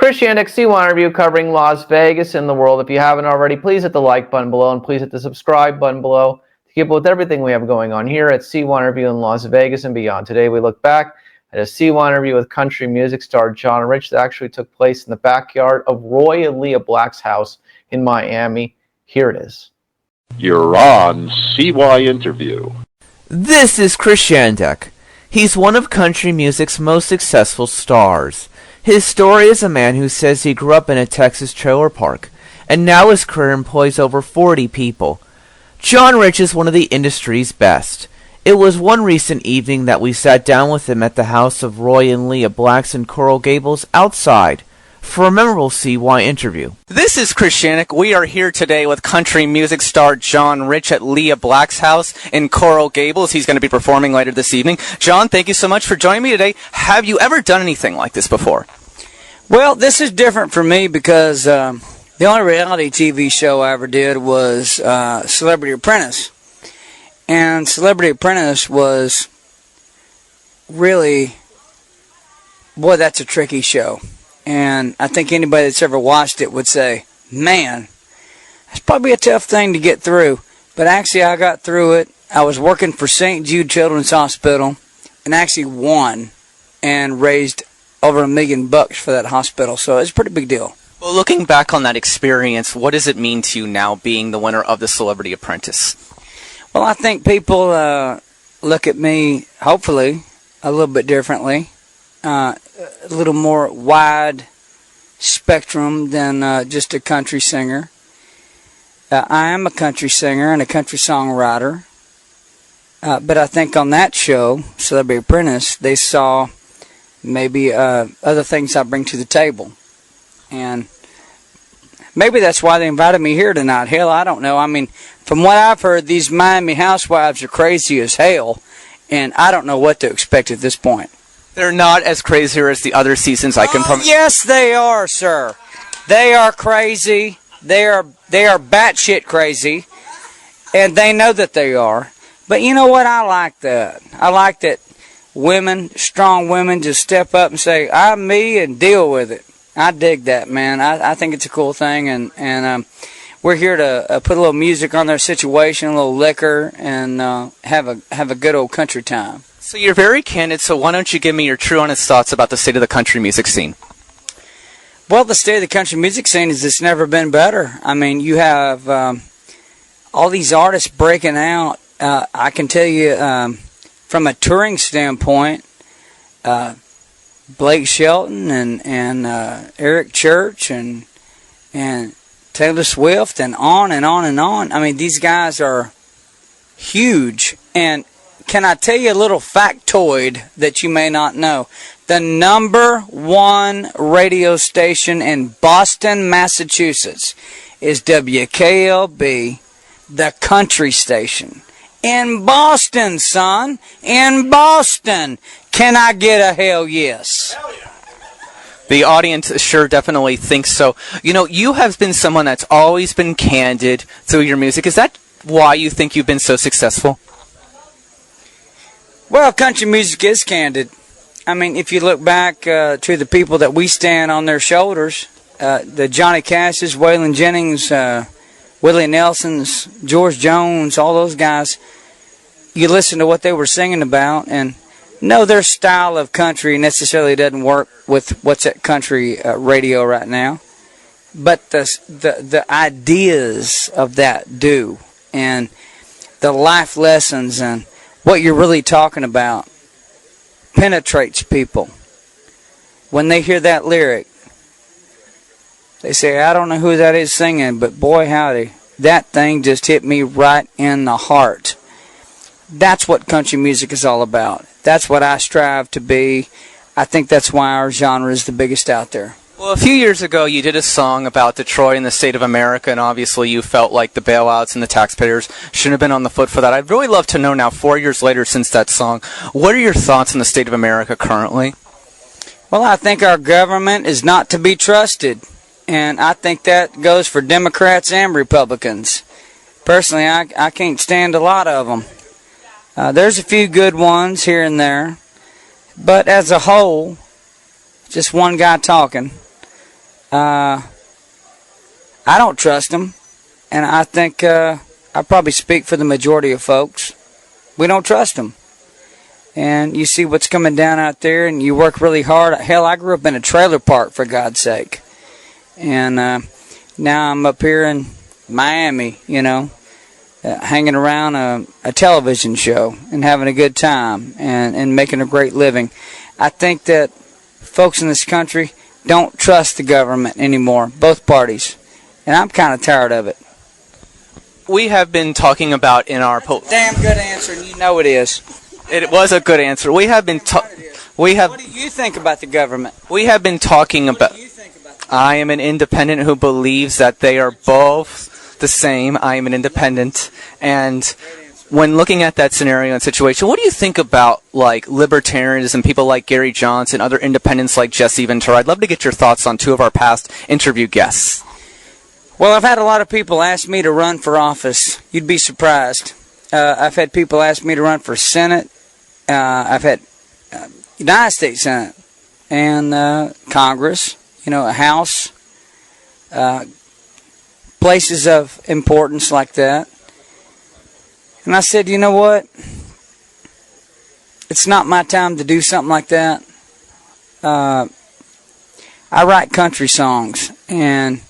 Christianic CYInterview covering Las Vegas and the world. If you haven't already, please hit the like button below and please hit the subscribe button below to keep up with everything we have going on here at CYInterview in Las Vegas and beyond. Today we look back at a CYInterview with country music star John Rich that actually took place in the backyard of Roy and Leah Black's house in Miami. Here it is. You're on CYInterview. This is Christianic. He's one of country music's most successful stars. His story is a man who says he grew up in a Texas trailer park, and now his career employs over 40 people. John Rich is one of the industry's best. It was one recent evening that we sat down with him at the house of Roy and Leah Black's in Coral Gables outside for a memorable CYInterview. This is Christianic. We are here today with country music star John Rich at Leah Black's house in Coral Gables. He's going to be performing later this evening. John, thank you so much for joining me today. Have you ever done anything like this before? Well, this is different for me because the only reality TV show I ever did was Celebrity Apprentice. And Celebrity Apprentice was really, boy, that's a tricky show. And I think anybody that's ever watched it would say, man, that's probably a tough thing to get through. But actually, I got through it. I was working for St. Jude Children's Hospital and actually won and raised over $1 million for that hospital. So it's a pretty big deal. Well, looking back on that experience, what does it mean to you now being the winner of the Celebrity Apprentice? Well, I think people look at me, hopefully, a little bit differently. A little more wide spectrum than just a country singer. I am a country singer and a country songwriter. But I think on that show, Celebrity Apprentice, they saw maybe other things I bring to the table. And maybe that's why they invited me here tonight. Hell, I don't know. I mean, from what I've heard, these Miami housewives are crazy as hell. And I don't know what to expect at this point. They're not as crazy as the other seasons, I can promise. Yes, they are, sir. They are crazy. They are batshit crazy. And they know that they are. But you know what? I like that. I like that women, strong women, just step up and say, I'm me, and deal with it. I dig that, man. I think it's a cool thing, and we're here to put a little music on their situation, a little liquor, and have a good old country time. So you're very candid, so why don't you give me your true honest thoughts about the state of the country music scene? Well, the state of the country music scene is it's never been better. I mean, you have all these artists breaking out. I can tell you from a touring standpoint, Blake Shelton and Eric Church and Taylor Swift and on and on and on. I mean, these guys are huge. And can I tell you a little factoid that you may not know? The #1 radio station in Boston, Massachusetts is WKLB, the country station. In Boston, son. In Boston. Can I get a hell yes? Hell yeah. The audience sure definitely thinks so. You know, you have been someone that's always been candid through your music. Is that why you think you've been so successful? Well, country music is candid. I mean, if you look back to the people that we stand on their shoulders, the Johnny Cash's, Waylon Jennings, Willie Nelson's, George Jones, all those guys, you listen to what they were singing about, and no, their style of country necessarily doesn't work with what's at country radio right now, but the ideas of that do, and the life lessons and what you're really talking about penetrates people. When they hear that lyric, they say, I don't know who that is singing, but boy howdy, that thing just hit me right in the heart. That's what country music is all about. That's what I strive to be. I think that's why our genre is the biggest out there. Well, a few years ago, you did a song about Detroit and the state of America, and obviously you felt like the bailouts and the taxpayers shouldn't have been on the foot for that. I'd really love to know now, 4 years later since that song, what are your thoughts on the state of America currently? Well, I think our government is not to be trusted, and I think that goes for Democrats and Republicans. Personally, I can't stand a lot of them. There's a few good ones here and there, but as a whole, just one guy talking, I don't trust them, and I think I probably speak for the majority of folks. We don't trust them. And you see what's coming down out there, and you work really hard. Hell, I grew up in a trailer park, for God's sake. And now I'm up here in Miami, hanging around a television show and having a good time and making a great living. I think that folks in this country don't trust the government anymore, both parties. And I'm kind of tired of it. We have been talking about in our Damn good answer, and you know it is. It was a good answer. We have been What do you think about the government? We have been talking about. What do you think about the government? I am an independent who believes that they are both the same. I am an independent, and when looking at that scenario and situation, what do you think about like libertarians and people like Gary Johnson, other independents like Jesse Ventura? I'd love to get your thoughts on two of our past interview guests. Well, I've had a lot of people ask me to run for office. You'd be surprised. I've had people ask me to run for Senate. I've had United States Senate and Congress, a House, places of importance like that. And I said, you know what? It's not my time to do something like that. I write country songs, and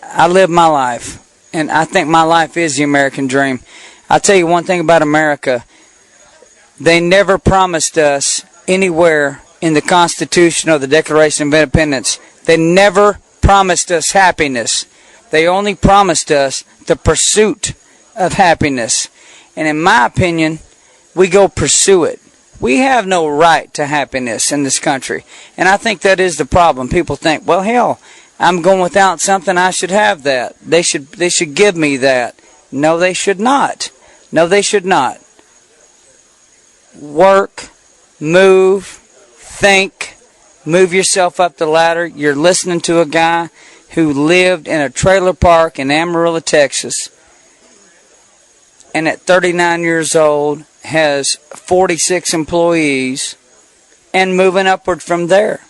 I live my life. And I think my life is the American dream. I'll tell you one thing about America. They never promised us anywhere in the Constitution or the Declaration of Independence. They never promised us happiness. They only promised us the pursuit of happiness. And in my opinion, we go pursue it. We have no right to happiness in this country. And I think that is the problem. People think, well, hell, I'm going without something, I should have that. They should give me that. No, they should not. No, they should not. Work, move, think, move yourself up the ladder. You're listening to a guy who lived in a trailer park in Amarillo, Texas, and at 39 years old has 46 employees and moving upward from there.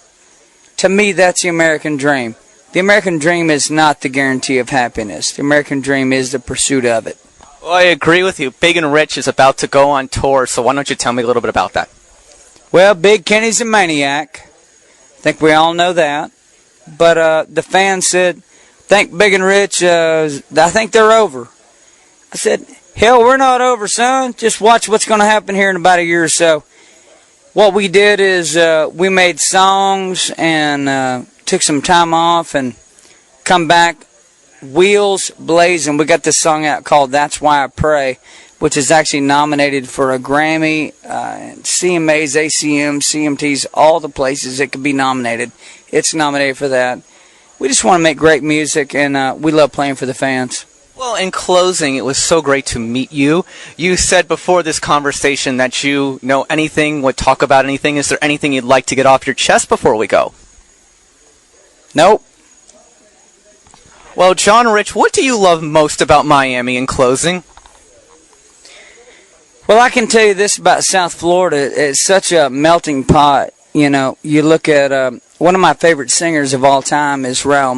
To me, that's the American dream. The American dream is not the guarantee of happiness. The American dream is the pursuit of it. Well, I agree with you. Big and Rich is about to go on tour, so why don't you tell me a little bit about that? Well, Big Kenny's a maniac. I think we all know that. But the fans said, think Big and Rich, I think they're over. I said, hell, we're not over, son. Just watch what's going to happen here in about a year or so. What we did is we made songs and took some time off and come back wheels blazing. We got this song out called That's Why I Pray, which is actually nominated for a Grammy, CMAs, ACM, CMTs, all the places it could be nominated. It's nominated for that. We just want to make great music, and we love playing for the fans. Well, in closing, it was so great to meet you. You said before this conversation that you know anything, would talk about anything. Is there anything you'd like to get off your chest before we go? Nope. Well, John Rich, what do you love most about Miami in closing? Well, I can tell you this about South Florida. It's such a melting pot. You look at one of my favorite singers of all time is Raul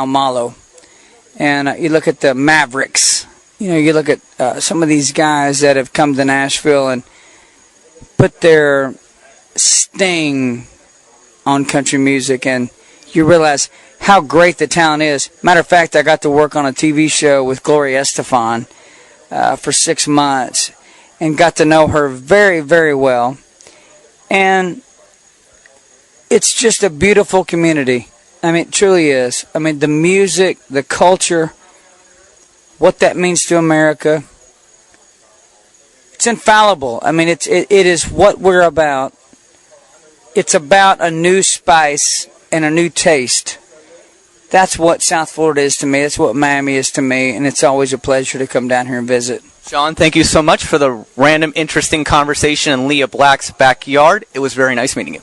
Malo. And you look at the Mavericks. You look at some of these guys that have come to Nashville and put their sting on country music, and you realize how great the talent is. Matter of fact, I got to work on a TV show with Gloria Estefan for 6 months and got to know her very, very well. And it's just a beautiful community. I mean, it truly is. I mean, the music, the culture, what that means to America, it's infallible. I mean, it is what we're about. It's about a new spice and a new taste. That's what South Florida is to me. That's what Miami is to me, and it's always a pleasure to come down here and visit. John, thank you so much for the random, interesting conversation in Leah Black's backyard. It was very nice meeting you.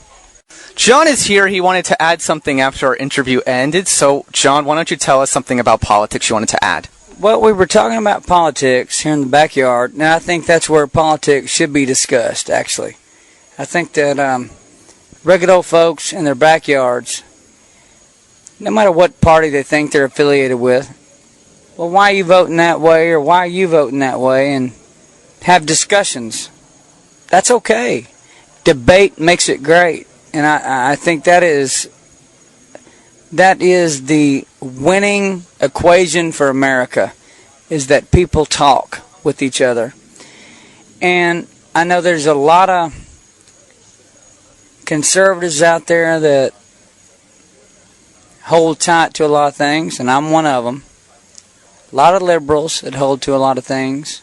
John is here. He wanted to add something after our interview ended. So, John, why don't you tell us something about politics you wanted to add? Well, we were talking about politics here in the backyard, and I think that's where politics should be discussed, actually. I think that regular old folks in their backyards no matter what party they think they're affiliated with. Well, why are you voting that way, or why are you voting that way, and have discussions. That's okay. Debate makes it great, and I think that is the winning equation for America, is that people talk with each other. And I know there's a lot of conservatives out there that hold tight to a lot of things, and I'm one of them. A lot of liberals that hold to a lot of things.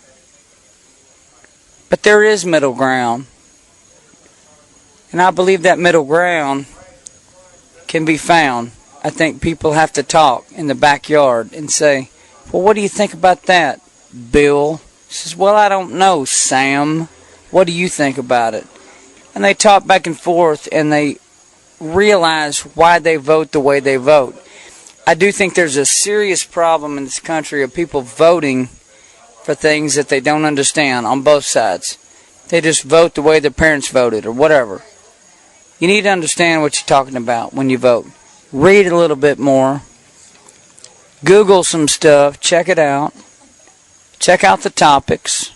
But there is middle ground. And I believe that middle ground can be found. I think people have to talk in the backyard and say, well, what do you think about that, Bill? He says, well, I don't know, Sam. What do you think about it? And they talk back and forth, and they realize why they vote the way they vote. I do think there's a serious problem in this country of people voting for things that they don't understand on both sides. They just vote the way their parents voted or whatever. You need to understand what you're talking about when you vote. Read a little bit more. Google some stuff. Check it out. Check out the topics.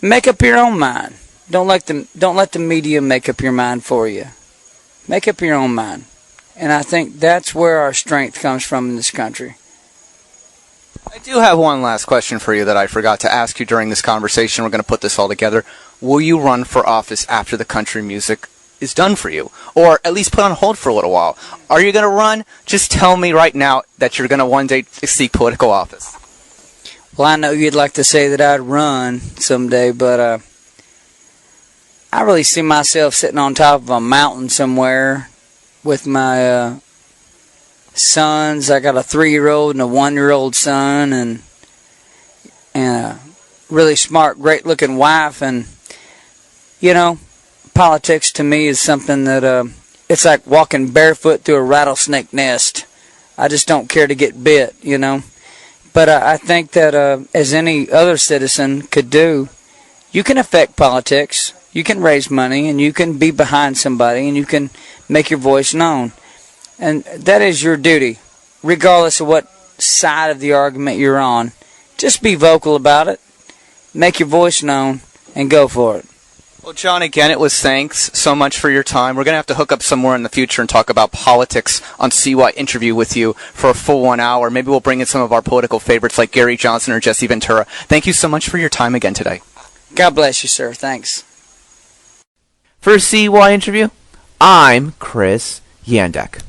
Make up your own mind. Don't let the media make up your mind for you. Make up your own mind. And I think that's where our strength comes from in this country. I do have one last question for you that I forgot to ask you during this conversation. We're going to put this all together. Will you run for office after the country music is done for you? Or at least put on hold for a little while? Are you going to run? Just tell me right now that you're going to one day seek political office. Well, I know you'd like to say that I'd run someday, but I really see myself sitting on top of a mountain somewhere with my sons. I got a 3-year-old and a 1-year-old son, and a really smart, great-looking wife. And you know, politics to me is something that it's like walking barefoot through a rattlesnake nest. I just don't care to get bit, you know. But I think that as any other citizen could do, you can affect politics. You can raise money, and you can be behind somebody, and you can make your voice known. And that is your duty, regardless of what side of the argument you're on. Just be vocal about it, make your voice known, and go for it. Well, John, again, it was thanks so much for your time. We're going to have to hook up somewhere in the future and talk about politics on CYInterview with you for a full 1 hour. Maybe we'll bring in some of our political favorites like Gary Johnson or Jesse Ventura. Thank you so much for your time again today. God bless you, sir. Thanks. For CYInterview, I'm Chris Yandek.